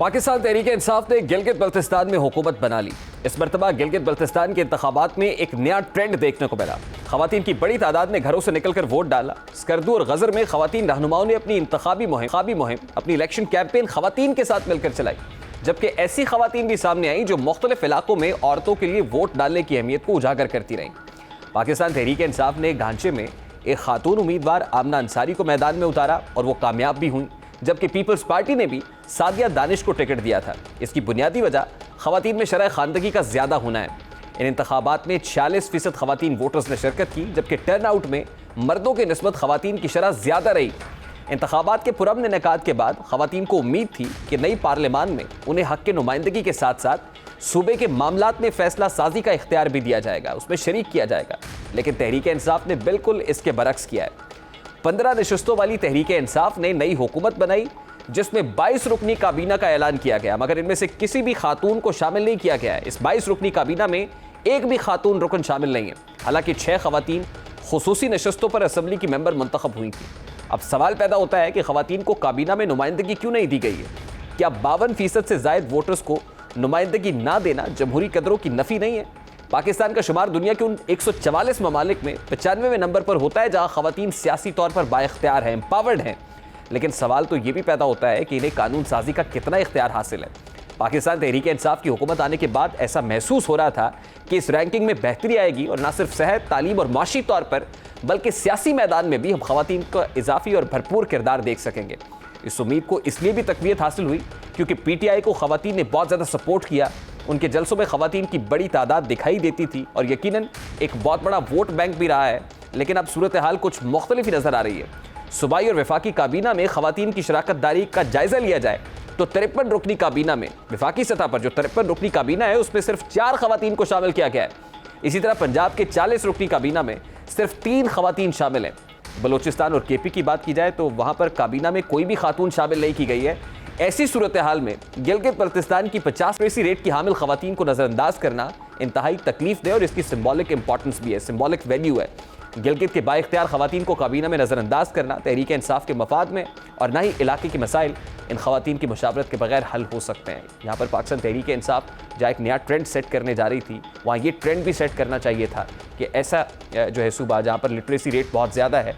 पाकिस्तान तहरीक-ए-इंसाफ ने गिलगित बल्तिस्तान में हुकूमत बना ली। इस मरतबा गिलगित बल्तिस्तान के इंतखाबात में एक नया ट्रेंड देखने को मिला। खवातीन की बड़ी तादाद ने घरों से निकलकर वोट डाला। स्कर्दू और गजर में खवातीन रहनुमाओं ने अपनी इंतखाबी मुहिम अपनी इलेक्शन कैंपेन खवातीन के साथ मिलकर चलाई, जबकि ऐसी खवातीन भी सामने आई जो मुख्तलिफ इलाकों में औरतों के लिए वोट डालने की अहमियत को उजागर करती रहीं। पाकिस्तान तहरीक-ए-इंसाफ ने घांचे में एक खातून उम्मीदवार आमना अंसारी को मैदान में उतारा और वो कामयाब भी हुई, जबकि पीपल्स पार्टी ने भी सादिया दानिश को टिकट दिया था। इसकी बुनियादी वजह खवातीन में शरह खानदगी का ज़्यादा होना है। इन इंतखाबात में 46% खवातीन वोटर्स ने शिरकत की, जबकि टर्न आउट में मर्दों की निस्बत खवातीन की शरह ज़्यादा रही। इंतखाबात के पुरअमन इनेकाद के बाद खवातीन को उम्मीद थी कि नई पार्लियामान में उन्हें हक़ के नुमाइंदगी के साथ साथ सूबे के मामलात में फैसला साजी का इख्तियार भी दिया जाएगा, उसमें शरीक किया जाएगा। लेकिन तहरीक-ए-इंसाफ ने बिल्कुल इसके बरक्स किया है। 15 नशस्तों वाली तहरीक-ए-इंसाफ ने नई हुकूमत बनाई, जिसमें 22 रुकनी काबीना का ऐलान किया गया, मगर इनमें से किसी भी खातून को शामिल नहीं किया गया है। इस 22 रुकनी काबीना में एक भी खातून रुकन शामिल नहीं है। हालांकि 6 खवातीन खुसूसी नशस्तों पर असम्बली की मेंबर मुंतखब हुई थी। अब सवाल पैदा होता है कि खवातीन को काबीना में नुमाइंदगी क्यों नहीं दी गई है? क्या 52% से ज़ायद वोटर्स को नुमाइंदगी ना देना जमहूरी कदरों की नफ़ी नहीं है? पाकिस्तान का शुमार दुनिया के उन 144 ममालिक में 95वें नंबर पर होता है जहाँ खवातीन सियासी तौर पर बाइख्तियार हैं, एम्पावर्ड हैं। लेकिन सवाल तो ये भी पैदा होता है कि इन्हें कानून साजी का कितना इख्तियार हासिल है। पाकिस्तान तहरीक-ए-इंसाफ की हुकूमत आने के बाद ऐसा महसूस हो रहा था कि इस रैंकिंग में बेहतरी आएगी और ना सिर्फ सेहत, तालीम और माशी तौर पर बल्कि सियासी मैदान में भी हम खवातीन का इजाफी और भरपूर किरदार देख सकेंगे। इस उम्मीद को इसलिए भी तकवीत हासिल हुई क्योंकि PTI को खवातीन ने बहुत ज़्यादा सपोर्ट किया। उनके जलसों में खवातीन की बड़ी तादाद दिखाई देती थी और यकीनन एक बहुत बड़ा वोट बैंक भी रहा है। लेकिन अब सूरत हाल कुछ मुख्तलिफ ही नज़र आ रही है। सूबाई और वफाकी काबीना में खवातीन की शराकत दारी का जायज़ा लिया जाए तो 53 रुकनी काबीना में वफाकी सतह पर जो 53 रुकनी काबीना है उसमें सिर्फ 4 खवातीन को शामिल किया गया है। इसी तरह पंजाब के 40 रुकनी काबीना में सिर्फ 3 खवातीन शामिल हैं। बलोचिस्तान और KP की बात की जाए तो वहाँ पर काबीना में कोई भी खातून शामिल नहीं की गई है। ऐसी सूरत हाल में गिलगित बल्तिस्तान की 50% रेट की हामिल खवातीन को नज़रअंदाज करना इंतहाई तकलीफ दे और इसकी सिंबॉलिक इंपॉर्टेंस भी है, सिंबॉलिक वैल्यू है। गिलगित के बाइख्तियार खवातीन को काबीना में नज़रअंदाज करना तहरीक-ए-इंसाफ के मफाद में और ना ही इलाके के मसाइल इन खवातीन की मुशावरत के बगैर हल हो सकते हैं। यहाँ पर पाकिस्तान तहरीक-ए-इंसाफ जहाँ एक नया ट्रेंड सेट करने जा रही थी, वहाँ ये ट्रेंड भी सेट करना चाहिए था कि ऐसा जो है सूबा जहाँ पर लिटरेसी रेट बहुत ज़्यादा है,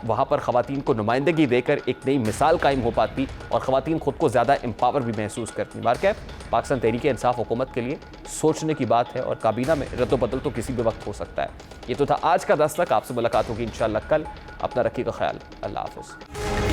वहाँ पर ख़वातीन को नुमाइंदगी देकर एक नई मिसाल कायम हो पाती और ख़वातीन ख़ुद को ज़्यादा एम्पावर भी महसूस करती। बारकैफ पाकिस्तान तहरीक-ए-इंसाफ हुकूमत के लिए सोचने की बात है और काबीना में रद्द-ओ-बदल तो किसी भी वक्त हो सकता है। ये तो था आज का दस्तक। आपसे मुलाकात होगी इंशाअल्लाह कल। अपना रखिएगा ख्याल। अल्लाह हाफ़िज़।